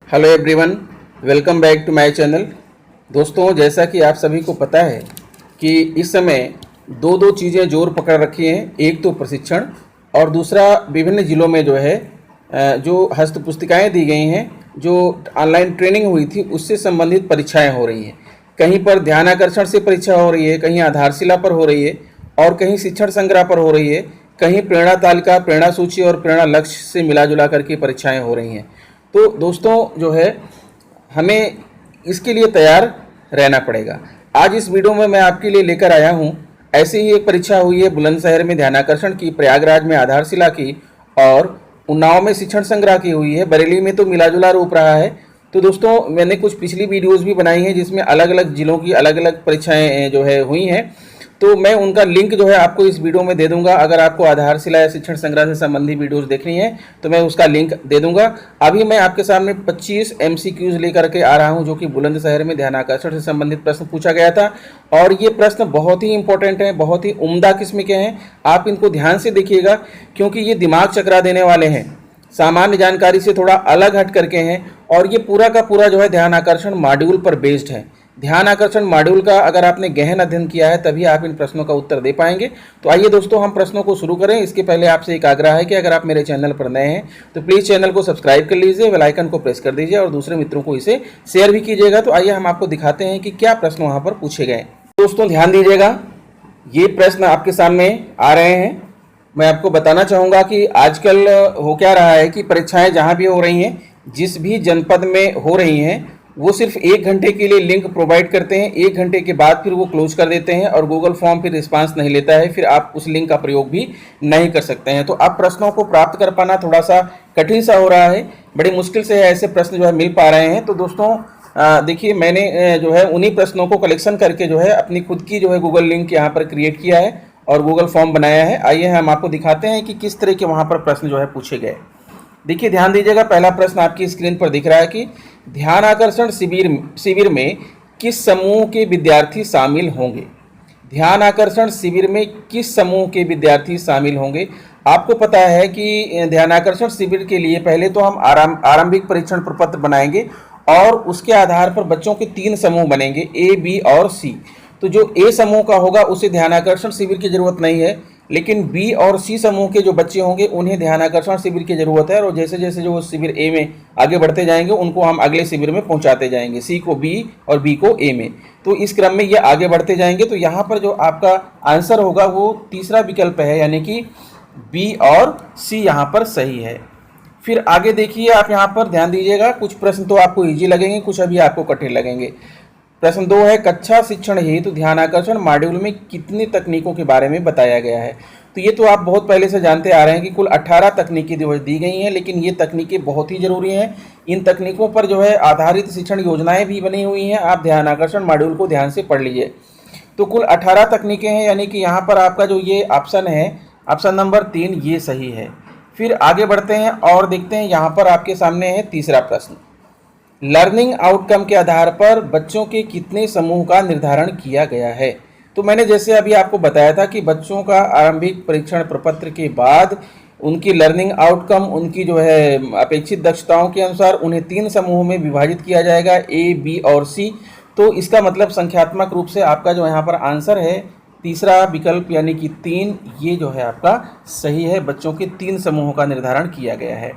Hello everyone, welcome back to my channel. दोस्तों, जैसा कि आप सभी को पता है कि इस समय दो चीज़ें जोर पकड़ रखी हैं। एक तो प्रशिक्षण और दूसरा विभिन्न ज़िलों में जो है जो हस्त पुस्तिकाएँ दी गई हैं, जो ऑनलाइन ट्रेनिंग हुई थी उससे संबंधित परीक्षाएं हो रही हैं। कहीं पर ध्यानाकर्षण से परीक्षा हो रही है, कहीं आधारशिला पर हो रही है और कहीं शिक्षण संग्रह पर हो रही है, कहीं प्रेरणा तालिका, प्रेरणा सूची और प्रेरणा लक्ष्य से मिला जुला करके परीक्षाएं हो रही हैं। तो दोस्तों जो है हमें इसके लिए तैयार रहना पड़ेगा। आज इस वीडियो में मैं आपके लिए लेकर आया हूँ, ऐसी ही एक परीक्षा हुई है बुलंदशहर में ध्यानाकर्षण की, प्रयागराज में आधारशिला की और उन्नाव में शिक्षण संग्रह की हुई है। बरेली में तो मिला जुला रूप रहा है। तो दोस्तों, मैंने कुछ पिछली वीडियोज़ भी बनाई हैं जिसमें अलग अलग ज़िलों की अलग अलग परीक्षाएँ जो है हुई हैं। तो मैं उनका लिंक जो है आपको इस वीडियो में दे दूंगा। अगर आपको आधारशिला या शिक्षण संग्रह से संबंधी वीडियोस देखनी है तो मैं उसका लिंक दे दूंगा। अभी मैं आपके सामने 25 MCQs लेकर के आ रहा हूं जो कि बुलंदशहर में ध्यानाकर्षण से संबंधित प्रश्न पूछा गया था और ये प्रश्न बहुत ही इंपॉर्टेंट हैं, बहुत ही उम्दा किस्म के हैं। आप इनको ध्यान से देखिएगा क्योंकि ये दिमाग चकरा देने वाले हैं, सामान्य जानकारी से थोड़ा अलग हट करके हैं और ये पूरा का पूरा जो है ध्यानाकर्षण मॉड्यूल पर बेस्ड है। ध्यान आकर्षण मॉड्यूल का अगर आपने गहन अध्ययन किया है तभी आप इन प्रश्नों का उत्तर दे पाएंगे। तो आइए दोस्तों, हम प्रश्नों को शुरू करें। इसके पहले आपसे एक आग्रह है कि अगर आप मेरे चैनल पर नए हैं तो प्लीज़ चैनल को सब्सक्राइब कर लीजिए, बेल आइकन को प्रेस कर दीजिए और दूसरे मित्रों को इसे शेयर भी कीजिएगा। तो आइए हम आपको दिखाते हैं कि क्या प्रश्न वहाँ पर पूछे गए। दोस्तों ध्यान दीजिएगा, ये प्रश्न आपके सामने आ रहे हैं। मैं आपको बताना चाहूँगा कि आजकल हो क्या रहा है कि परीक्षाएँ जहाँ भी हो रही हैं, जिस भी जनपद में हो रही हैं, वो सिर्फ 1 घंटे के लिए लिंक प्रोवाइड करते हैं। 1 घंटे के बाद फिर वो क्लोज कर देते हैं और गूगल फॉर्म फिर रिस्पांस नहीं लेता है, फिर आप उस लिंक का प्रयोग भी नहीं कर सकते हैं। तो अब प्रश्नों को प्राप्त कर पाना थोड़ा सा कठिन सा हो रहा है, बड़ी मुश्किल से ऐसे प्रश्न जो है मिल पा रहे हैं। तो दोस्तों देखिए, मैंने जो है उन्हीं प्रश्नों को कलेक्शन करके जो है अपनी खुद की जो है गूगल लिंक यहाँ पर क्रिएट किया है और गूगल फॉर्म बनाया है। आइए हम आपको दिखाते हैं कि किस तरह के वहाँ पर प्रश्न जो है पूछे गए। देखिए, ध्यान दीजिएगा, पहला प्रश्न आपकी स्क्रीन पर दिख रहा है कि ध्यान आकर्षण शिविर में किस समूह के विद्यार्थी शामिल होंगे। ध्यान आकर्षण शिविर में किस समूह के विद्यार्थी शामिल होंगे। आपको पता है कि ध्यान आकर्षण शिविर के लिए पहले तो हम आरंभिक परीक्षण प्रपत्र बनाएंगे और उसके आधार पर बच्चों के 3 समूह बनेंगे, A, B और C। तो जो A समूह का होगा उसे ध्यानाकर्षण शिविर की जरूरत नहीं है, लेकिन B और C समूह के जो बच्चे होंगे उन्हें ध्यानाकर्षण शिविर की जरूरत है। और जैसे जैसे जो शिविर A में आगे बढ़ते जाएंगे उनको हम अगले शिविर में पहुंचाते जाएंगे, C को B और B को A में। तो इस क्रम में ये आगे बढ़ते जाएंगे। तो यहाँ पर जो आपका आंसर होगा वो तीसरा विकल्प है, यानी कि B और C यहाँ पर सही है। फिर आगे देखिए, आप यहाँ पर ध्यान दीजिएगा, कुछ प्रश्न तो आपको ईजी लगेंगे, कुछ अभी आपको कठिन लगेंगे। प्रश्न 2 है, कक्षा शिक्षण हेतु ध्यानाकर्षण मॉड्यूल में कितनी तकनीकों के बारे में बताया गया है। तो ये तो आप बहुत पहले से जानते आ रहे हैं कि कुल 18 तकनीकें दी गई हैं, लेकिन ये तकनीकें बहुत ही जरूरी हैं। इन तकनीकों पर जो है आधारित शिक्षण योजनाएं भी बनी हुई हैं। आप ध्यानाकर्षण मॉड्यूल को ध्यान से पढ़ लीजिए। तो कुल 18 तकनीकें हैं, यानी कि यहाँ पर आपका जो ये ऑप्शन है, ऑप्शन नंबर 3, ये सही है। फिर आगे बढ़ते हैं और देखते हैं, यहाँ पर आपके सामने है तीसरा प्रश्न। लर्निंग आउटकम के आधार पर बच्चों के कितने समूह का निर्धारण किया गया है। तो मैंने जैसे अभी आपको बताया था कि बच्चों का आरंभिक परीक्षण प्रपत्र के बाद उनकी लर्निंग आउटकम, उनकी जो है अपेक्षित दक्षताओं के अनुसार उन्हें 3 समूहों में विभाजित किया जाएगा, A, B और C। तो इसका मतलब संख्यात्मक रूप से आपका जो यहाँ पर आंसर है तीसरा विकल्प यानी कि 3, ये जो है आपका सही है। बच्चों के 3 समूहों का निर्धारण किया गया है।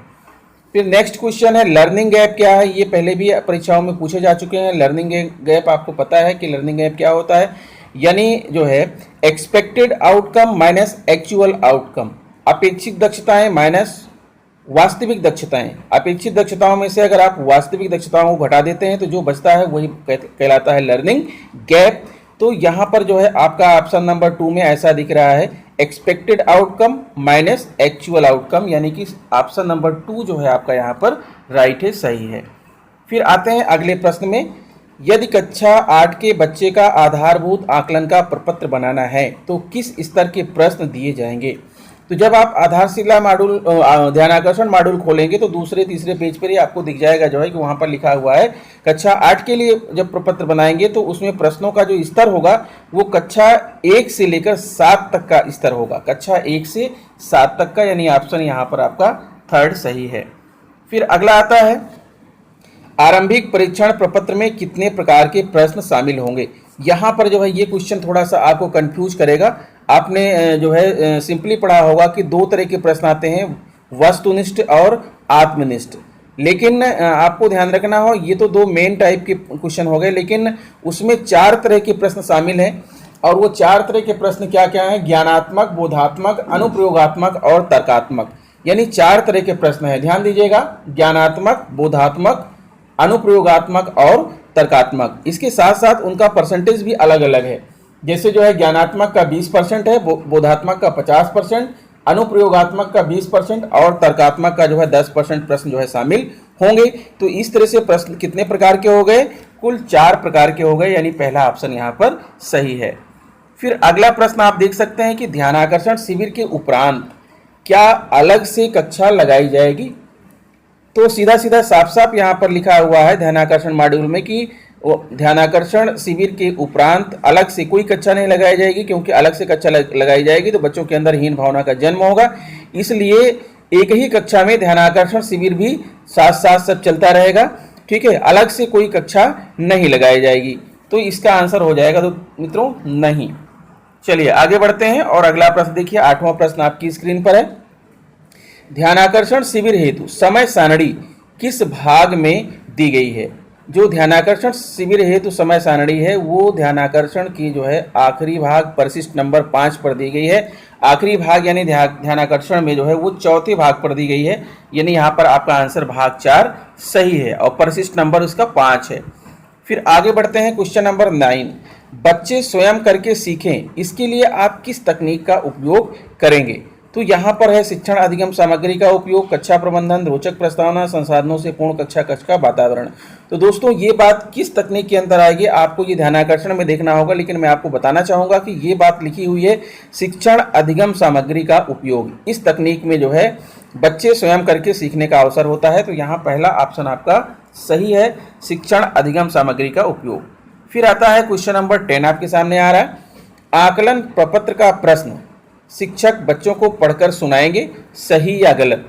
फिर नेक्स्ट क्वेश्चन है, लर्निंग गैप क्या है। ये पहले भी परीक्षाओं में पूछे जा चुके हैं। लर्निंग गैप आपको पता है कि लर्निंग गैप क्या होता है, यानी जो है expected outcome minus actual outcome, अपेक्षित दक्षताएं माइनस वास्तविक दक्षताएं। अपेक्षित दक्षताओं में से अगर आप वास्तविक दक्षताओं को घटा देते हैं तो जो बचता है वही कहलाता है लर्निंग गैप। तो यहाँ पर जो है आपका ऑप्शन नंबर 2 में ऐसा दिख रहा है, expected outcome minus actual outcome, यानी कि ऑप्शन नंबर 2 जो है आपका यहाँ पर राइट है, सही है। फिर आते हैं अगले प्रश्न में, यदि कक्षा 8 के बच्चे का आधारभूत आकलन का प्रपत्र बनाना है तो किस स्तर के प्रश्न दिए जाएंगे। तो जब आप आधारशिला मॉड्यूल ध्यानाकर्षण मॉड्यूल खोलेंगे तो दूसरे तीसरे पेज पर ही आपको दिख जाएगा जो है कि वहाँ पर लिखा हुआ है कक्षा 8 के लिए जब प्रपत्र बनाएंगे तो उसमें प्रश्नों का जो स्तर होगा वो कक्षा 1 से लेकर 7 तक का स्तर होगा, कक्षा 1 से 7 तक का, यानी ऑप्शन यहाँ पर आपका 3rd सही है। फिर अगला आता है, आरंभिक परीक्षण प्रपत्र में कितने प्रकार के प्रश्न शामिल होंगे। यहाँ पर जो है ये क्वेश्चन थोड़ा सा आपको कंफ्यूज करेगा। आपने जो है सिंपली पढ़ा होगा कि दो तरह के प्रश्न आते हैं, वस्तुनिष्ठ और आत्मनिष्ठ। लेकिन आपको ध्यान रखना हो, ये तो दो मेन टाइप के क्वेश्चन हो गए, लेकिन उसमें 4 तरह के प्रश्न शामिल हैं। और वो 4 तरह के प्रश्न क्या क्या हैं? ज्ञानात्मक, बोधात्मक, अनुप्रयोगात्मक और तर्कात्मक, यानी 4 तरह के प्रश्न हैं। ध्यान दीजिएगा, ज्ञानात्मक, बोधात्मक, अनुप्रयोगात्मक और तर्कात्मक। इसके साथ साथ उनका परसेंटेज भी अलग अलग है। जैसे जो है ज्ञानात्मक का 20% है, बोधात्मक का 50%, अनुप्रयोगात्मक का 20% और तर्कात्मक का जो है 10% प्रश्न जो है शामिल होंगे। तो इस तरह से प्रश्न कितने प्रकार के हो गए? कुल 4 प्रकार के हो गए, यानी पहला ऑप्शन यहाँ पर सही है। फिर अगला प्रश्न आप देख सकते हैं कि ध्यानाकर्षण शिविर के उपरांत क्या अलग से कक्षा लगाई जाएगी। तो सीधा सीधा साफ साफ यहाँ पर लिखा हुआ है ध्यानाकर्षण मॉड्यूल में कि ध्यानाकर्षण शिविर के उपरांत अलग से कोई कक्षा नहीं लगाई जाएगी, क्योंकि अलग से कक्षा लगाई जाएगी तो बच्चों के अंदर हीन भावना का जन्म होगा। इसलिए एक ही कक्षा में ध्यानाकर्षण शिविर भी साथ साथ सब चलता रहेगा। ठीक है, अलग से कोई कक्षा नहीं लगाई जाएगी। तो इसका आंसर हो जाएगा तो मित्रों नहीं। चलिए आगे बढ़ते हैं और अगला प्रश्न देखिए, 8वां प्रश्न आपकी स्क्रीन पर है। ध्यानाकर्षण शिविर हेतु समय सारणी किस भाग में दी गई है। जो ध्यानाकर्षण शिविर हेतु समय सारणी है वो ध्यानाकर्षण की जो है आखिरी भाग परिशिष्ट नंबर 5 पर दी गई है। आखिरी भाग यानी ध्यानाकर्षण में जो है वो चौथे भाग पर दी गई है, यानी यहाँ पर आपका आंसर भाग 4 सही है और परिशिष्ट नंबर उसका 5 है। फिर आगे बढ़ते हैं, क्वेश्चन नंबर 9। बच्चे स्वयं करके सीखें, इसके लिए आप किस तकनीक का उपयोग करेंगे। तो यहाँ पर है शिक्षण अधिगम सामग्री का उपयोग, कक्षा प्रबंधन, रोचक प्रस्तावना, संसाधनों से पूर्ण कक्षा कक्ष का वातावरण। तो दोस्तों ये बात किस तकनीक के अंदर आएगी आपको ये ध्यानाकर्षण में देखना होगा, लेकिन मैं आपको बताना चाहूँगा कि ये बात लिखी हुई है शिक्षण अधिगम सामग्री का उपयोग। इस तकनीक में जो है बच्चे स्वयं करके सीखने का अवसर होता है। तो यहाँ पहला ऑप्शन आपका सही है, शिक्षण अधिगम सामग्री का उपयोग। फिर आता है क्वेश्चन नंबर 10 आपके सामने आ रहा है। आकलन प्रपत्र का प्रश्न शिक्षक बच्चों को पढ़कर सुनाएंगे, सही या गलत।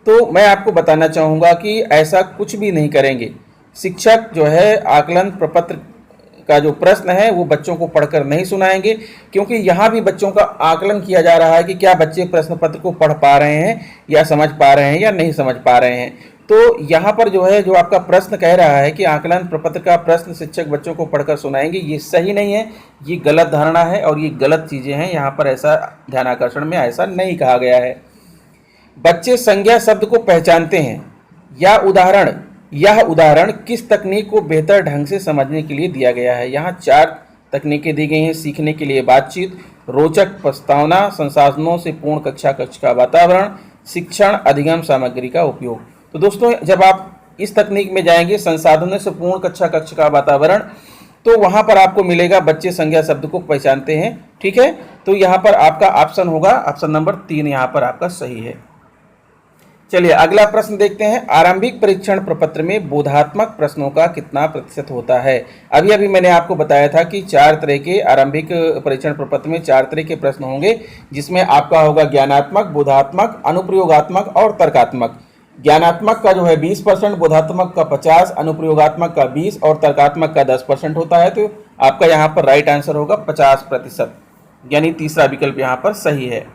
तो मैं आपको बताना चाहूँगा कि ऐसा कुछ भी नहीं करेंगे। शिक्षक जो है आकलन प्रपत्र का जो प्रश्न है वो बच्चों को पढ़कर नहीं सुनाएंगे, क्योंकि यहाँ भी बच्चों का आकलन किया जा रहा है कि क्या बच्चे प्रश्न पत्र को पढ़ पा रहे हैं या समझ पा रहे हैं या नहीं समझ पा रहे हैं। तो यहाँ पर जो है जो आपका प्रश्न कह रहा है कि आकलन प्रपत्र का प्रश्न शिक्षक बच्चों को पढ़कर सुनाएंगे, ये सही नहीं है, ये गलत धारणा है और ये गलत चीज़ें हैं। यहाँ पर ऐसा ध्यानाकर्षण में ऐसा नहीं कहा गया है। बच्चे संज्ञा शब्द को पहचानते हैं, यह उदाहरण किस तकनीक को बेहतर ढंग से समझने के लिए दिया गया है। यहाँ 4 तकनीकें दी गई हैं, सीखने के लिए बातचीत, रोचक प्रस्तावना, संसाधनों से पूर्ण कक्षा कक्ष का वातावरण, शिक्षण अधिगम सामग्री का उपयोग। तो दोस्तों जब आप इस तकनीक में जाएंगे संसाधनों से पूर्ण कक्षा कक्ष का वातावरण, तो वहां पर आपको मिलेगा बच्चे संज्ञा शब्द को पहचानते हैं। ठीक है, तो यहाँ पर आपका ऑप्शन होगा ऑप्शन नंबर 3 यहाँ पर आपका सही है। चलिए अगला प्रश्न देखते हैं। आरंभिक परीक्षण प्रपत्र में बोधात्मक प्रश्नों का कितना प्रतिशत होता है। अभी अभी मैंने आपको बताया था कि 4 तरह के आरंभिक परीक्षण प्रपत्र में 4 तरह के प्रश्न होंगे, जिसमें आपका होगा ज्ञानात्मक, बोधात्मक, अनुप्रयोगात्मक और तर्कात्मक। ज्ञानात्मक का जो है 20%, बोधात्मक का 50%, अनुप्रयोगात्मक का 20% और तर्कात्मक का 10% होता है। तो आपका यहाँ पर राइट आंसर होगा 50%, यानी तीसरा विकल्प यहाँ पर सही है।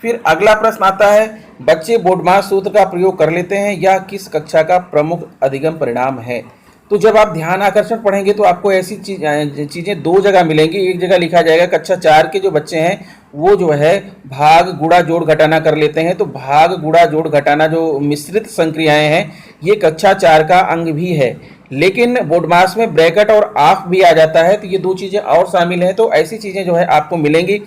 फिर अगला प्रश्न आता है, बच्चे बोडमास सूत्र का प्रयोग कर लेते हैं, यह किस कक्षा का प्रमुख अधिगम परिणाम है। तो जब आप ध्यान आकर्षण पढ़ेंगे तो आपको ऐसी चीज़ें 2 जगह मिलेंगी। एक जगह लिखा जाएगा कक्षा 4 के जो बच्चे हैं वो जो है भाग गुणा जोड़ घटाना कर लेते हैं। तो भाग गुणा जोड़ घटाना जो मिश्रित संक्रियाएं हैं ये कक्षा 4 का अंग भी है, लेकिन बोडमास में ब्रैकेट और ऑफ भी आ जाता है, तो ये 2 चीज़ें और शामिल हैं। तो ऐसी चीज़ें जो है आपको मिलेंगी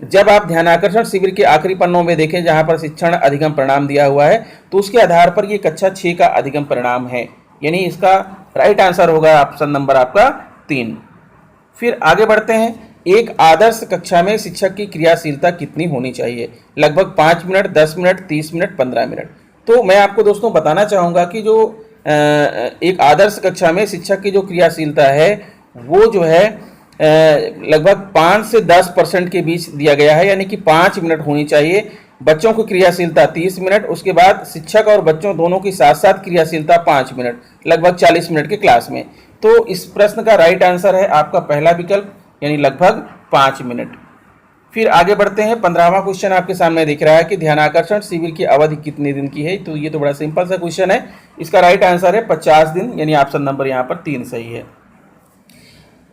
जब आप ध्यानाकर्षण शिविर के आखिरी पन्नों में देखें जहां पर शिक्षण अधिगम परिणाम दिया हुआ है, तो उसके आधार पर ये कक्षा 6 का अधिगम परिणाम है, यानी इसका राइट आंसर होगा ऑप्शन नंबर आपका 3। फिर आगे बढ़ते हैं। एक आदर्श कक्षा में शिक्षक की क्रियाशीलता कितनी होनी चाहिए। लगभग 5 मिनट, 10 मिनट, 30 मिनट, 15 मिनट। तो मैं आपको दोस्तों बताना चाहूँगा कि जो एक आदर्श कक्षा में शिक्षक की जो क्रियाशीलता है वो जो है लगभग 5 से 10% के बीच दिया गया है, यानी कि 5 मिनट होनी चाहिए। बच्चों की क्रियाशीलता 30 मिनट, उसके बाद शिक्षक और बच्चों दोनों की साथ साथ क्रियाशीलता 5 मिनट, लगभग 40 मिनट के क्लास में। तो इस प्रश्न का राइट आंसर है आपका पहला विकल्प, यानी लगभग 5 मिनट। फिर आगे बढ़ते हैं। 15वां क्वेश्चन आपके सामने दिख रहा है कि ध्यानाकर्षण शिविर की अवधि कितने दिन की है। तो ये तो बड़ा सिंपल सा क्वेश्चन है। इसका राइट आंसर है 50 दिन, यानी ऑप्शन नंबर यहाँ पर 3 सही है।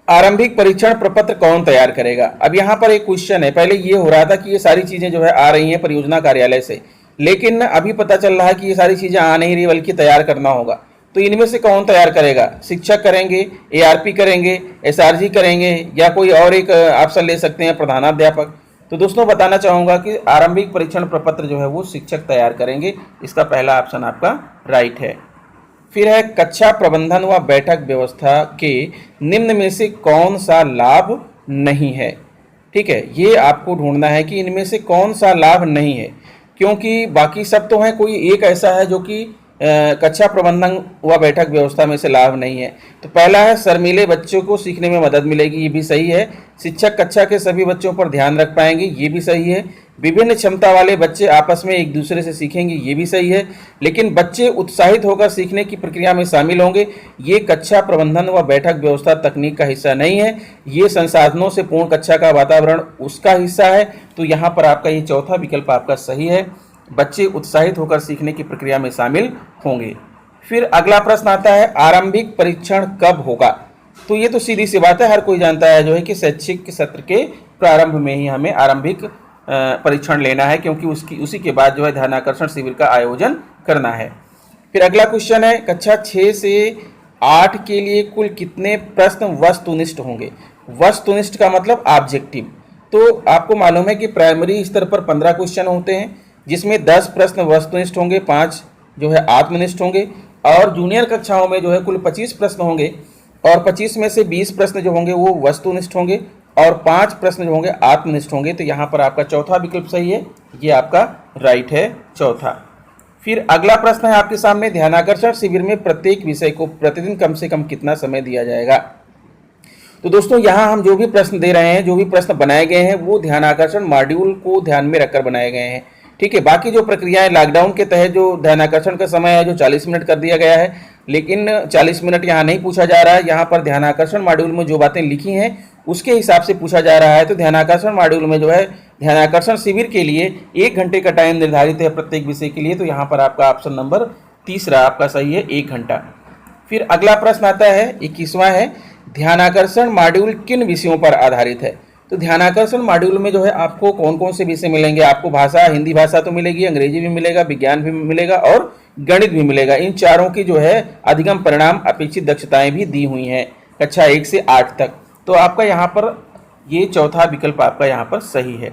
आरंभिक परीक्षण प्रपत्र कौन तैयार करेगा। अब यहाँ पर एक क्वेश्चन है, पहले ये हो रहा था कि ये सारी चीजें जो है आ रही हैं परियोजना कार्यालय से, लेकिन अभी पता चल रहा है कि ये सारी चीजें आ नहीं रही बल्कि तैयार करना होगा। तो इनमें से कौन तैयार करेगा। शिक्षक करेंगे, एआरपी करेंगे, एसआरजी करेंगे, या कोई और एक ऑप्शन ले सकते हैं प्रधानाध्यापक। तो दोस्तों बताना चाहूँगा कि आरंभिक परीक्षण प्रपत्र जो है वो शिक्षक तैयार करेंगे। इसका पहला ऑप्शन आपका राइट है। फिर है कक्षा प्रबंधन व बैठक व्यवस्था के निम्न में से कौन सा लाभ नहीं है। ठीक है, ये आपको ढूंढना है कि इनमें से कौन सा लाभ नहीं है, क्योंकि बाकी सब तो हैं, कोई एक ऐसा है जो कि कक्षा प्रबंधन व बैठक व्यवस्था में से लाभ नहीं है। तो पहला है शर्मीले बच्चों को सीखने में मदद मिलेगी, ये भी सही है। शिक्षक कक्षा के सभी बच्चों पर ध्यान रख पाएंगे, ये भी सही है। विभिन्न क्षमता वाले बच्चे आपस में एक दूसरे से सीखेंगे, ये भी सही है। लेकिन बच्चे उत्साहित होकर सीखने की प्रक्रिया में शामिल होंगे, ये कक्षा प्रबंधन व बैठक व्यवस्था तकनीक का हिस्सा नहीं है। ये संसाधनों से पूर्ण कक्षा का वातावरण उसका हिस्सा है। तो यहाँ पर आपका ये चौथा विकल्प आपका सही है, बच्चे उत्साहित होकर सीखने की प्रक्रिया में शामिल होंगे। फिर अगला प्रश्न आता है आरंभिक परीक्षण कब होगा। तो ये तो सीधी सी बात है, हर कोई जानता है जो है कि शैक्षिक सत्र के प्रारंभ में ही हमें आरंभिक परीक्षण लेना है, क्योंकि उसी के बाद जो है ध्यानाकर्षण शिविर का आयोजन करना है। फिर अगला क्वेश्चन है कक्षा 6 से 8 के लिए कुल कितने प्रश्न वस्तुनिष्ठ होंगे। वस्तुनिष्ठ का मतलब ऑब्जेक्टिव। तो आपको मालूम है कि प्राइमरी स्तर पर 15 क्वेश्चन होते हैं, जिसमें 10 प्रश्न वस्तुनिष्ठ होंगे, 5 जो है आत्मनिष्ठ होंगे। और जूनियर कक्षाओं में जो है कुल 25 प्रश्न होंगे, और 25 में से 20 प्रश्न जो होंगे वो वस्तुनिष्ठ होंगे और 5 प्रश्न जो होंगे आत्मनिष्ठ होंगे। तो यहाँ पर आपका चौथा विकल्प सही है, ये आपका राइट है चौथा। फिर अगला प्रश्न है आपके सामने ध्यानाकर्षण शिविर में प्रत्येक विषय को प्रतिदिन कम से कम कितना समय दिया जाएगा। तो दोस्तों यहाँ हम जो भी प्रश्न दे रहे हैं, जो भी प्रश्न बनाए गए हैं, वो ध्यानाकर्षण मॉड्यूल को ध्यान में रखकर बनाए गए हैं। ठीक है, बाकी जो प्रक्रियाएं लॉकडाउन के तहत जो ध्यानाकर्षण का समय है जो 40 मिनट कर दिया गया है, लेकिन 40 मिनट यहाँ नहीं पूछा जा रहा है। यहाँ पर ध्यानाकर्षण मॉड्यूल में जो बातें लिखी हैं उसके हिसाब से पूछा जा रहा है। तो ध्यानाकर्षण मॉड्यूल में जो है ध्यानाकर्षण शिविर के लिए 1 घंटे का टाइम निर्धारित है प्रत्येक विषय के लिए। तो यहाँ पर आपका ऑप्शन नंबर तीसरा आपका सही है, 1 घंटा। फिर अगला प्रश्न आता है 21वां है ध्यानाकर्षण मॉड्यूल किन विषयों पर आधारित है। तो ध्यानाकर्षण मॉड्यूल में जो है आपको कौन कौन से विषय मिलेंगे। आपको भाषा, हिंदी भाषा तो मिलेगी, अंग्रेजी भी मिलेगा, विज्ञान भी मिलेगा और गणित भी मिलेगा। इन चारों की जो है अधिगम परिणाम अपेक्षित दक्षताएं भी दी हुई हैं कक्षा 1 से 8 तक। तो आपका यहाँ पर ये चौथा विकल्प आपका यहाँ पर सही है।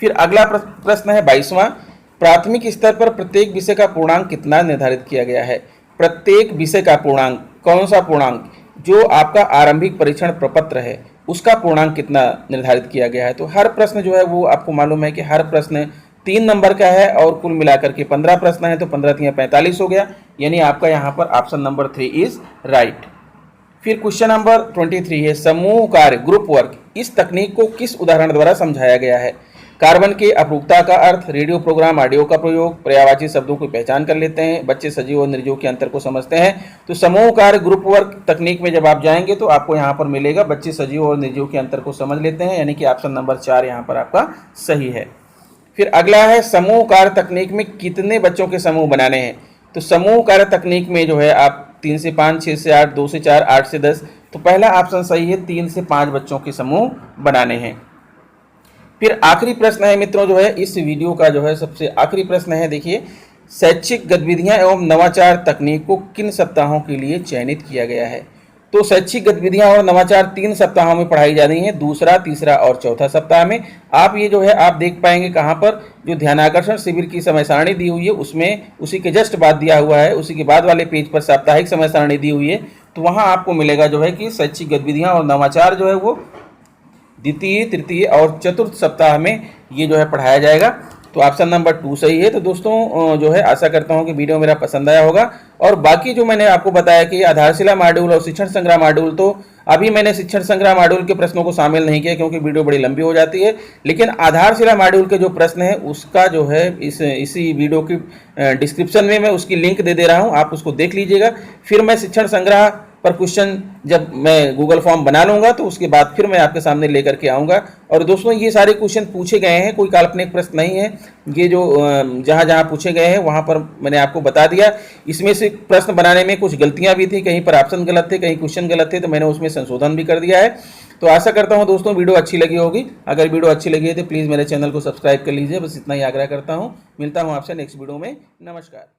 फिर अगला प्रश्न है 22वां प्राथमिक स्तर पर प्रत्येक विषय का पूर्णांक कितना निर्धारित किया गया है। प्रत्येक विषय का पूर्णांक, कौन सा पूर्णांक, जो आपका आरंभिक परीक्षण प्रपत्र है उसका पूर्णांक कितना निर्धारित किया गया है। तो हर प्रश्न जो है वो आपको मालूम है कि हर प्रश्न 3 नंबर का है और कुल मिलाकर के 15 प्रश्न है, तो 15 3 45 हो गया, यानी आपका यहाँ पर ऑप्शन नंबर 3 इज राइट। फिर क्वेश्चन नंबर 23 है समूह कार्य ग्रुप वर्क इस तकनीक को किस उदाहरण द्वारा समझाया गया है। कार्बन के अपरूपता का अर्थ, रेडियो प्रोग्राम, ऑडियो का प्रयोग, पर्यायवाची शब्दों की पहचान कर लेते हैं, बच्चे सजीव और निर्जीव के अंतर को समझते हैं। तो समूह कार्य ग्रुप वर्क तकनीक में जब आप जाएंगे तो आपको यहाँ पर मिलेगा बच्चे सजीव और निर्जीव के अंतर को समझ लेते हैं, यानी कि ऑप्शन नंबर 4 यहाँ पर आपका सही है। फिर अगला है समूह कार्य तकनीक में कितने बच्चों के समूह बनाने हैं। तो समूह कार्य तकनीक में जो है आप 3 से 5, 6 से 8, 2 से 4, 8 से 10। तो पहला ऑप्शन सही है, 3 से 5 बच्चों के समूह बनाने हैं। फिर आखिरी प्रश्न है मित्रों जो है इस वीडियो का जो है सबसे आखिरी प्रश्न है, देखिए शैक्षिक गतिविधियां एवं नवाचार तकनीक को किन सप्ताहों के लिए चयनित किया गया है। तो शैक्षिक गतिविधियां और नवाचार 3 सप्ताहों में पढ़ाई जानी है, दूसरा, तीसरा और चौथा सप्ताह में। आप ये जो है आप देख पाएंगे कहाँ पर, जो ध्यानाकर्षण शिविर की समय सारणी दी हुई है उसमें उसी के जस्ट बाद दिया हुआ है, उसी के बाद वाले पेज पर साप्ताहिक समय सारणी दी हुई है। तो वहाँ आपको मिलेगा जो है कि शैक्षिक गतिविधियाँ और नवाचार जो है वो द्वितीय, तृतीय और चतुर्थ सप्ताह में ये जो है पढ़ाया जाएगा। तो ऑप्शन नंबर 2 सही है। तो दोस्तों जो है आशा करता हूँ कि वीडियो मेरा पसंद आया होगा। और बाकी जो मैंने आपको बताया कि आधारशिला मॉड्यूल और शिक्षण संग्रह मॉड्यूल, तो अभी मैंने शिक्षण संग्रह मॉड्यूल के प्रश्नों को शामिल नहीं किया क्योंकि वीडियो बड़ी लंबी हो जाती है, लेकिन आधारशिला मॉड्यूल के जो प्रश्न है उसका जो है इसी वीडियो की डिस्क्रिप्शन में मैं उसकी लिंक दे दे रहा हूँ, आप उसको देख लीजिएगा। फिर मैं शिक्षण संग्रह पर क्वेश्चन जब मैं गूगल फॉर्म बना लूंगा तो उसके बाद फिर मैं आपके सामने लेकर के आऊँगा। और दोस्तों ये सारे क्वेश्चन पूछे गए हैं, कोई काल्पनिक प्रश्न नहीं है, ये जो जहाँ जहाँ पूछे गए हैं वहाँ पर मैंने आपको बता दिया। इसमें से प्रश्न बनाने में कुछ गलतियाँ भी थी, कहीं पर ऑप्शन गलत थे, कहीं क्वेश्चन गलत थे, तो मैंने उसमें संशोधन भी कर दिया है। तो आशा करता हूँ दोस्तों वीडियो अच्छी लगी होगी। अगर वीडियो अच्छी लगी है तो प्लीज़ मेरे चैनल को सब्सक्राइब कर लीजिए, बस इतना ही आग्रह करता हूँ। मिलता हूँ आपसे नेक्स्ट वीडियो में। नमस्कार।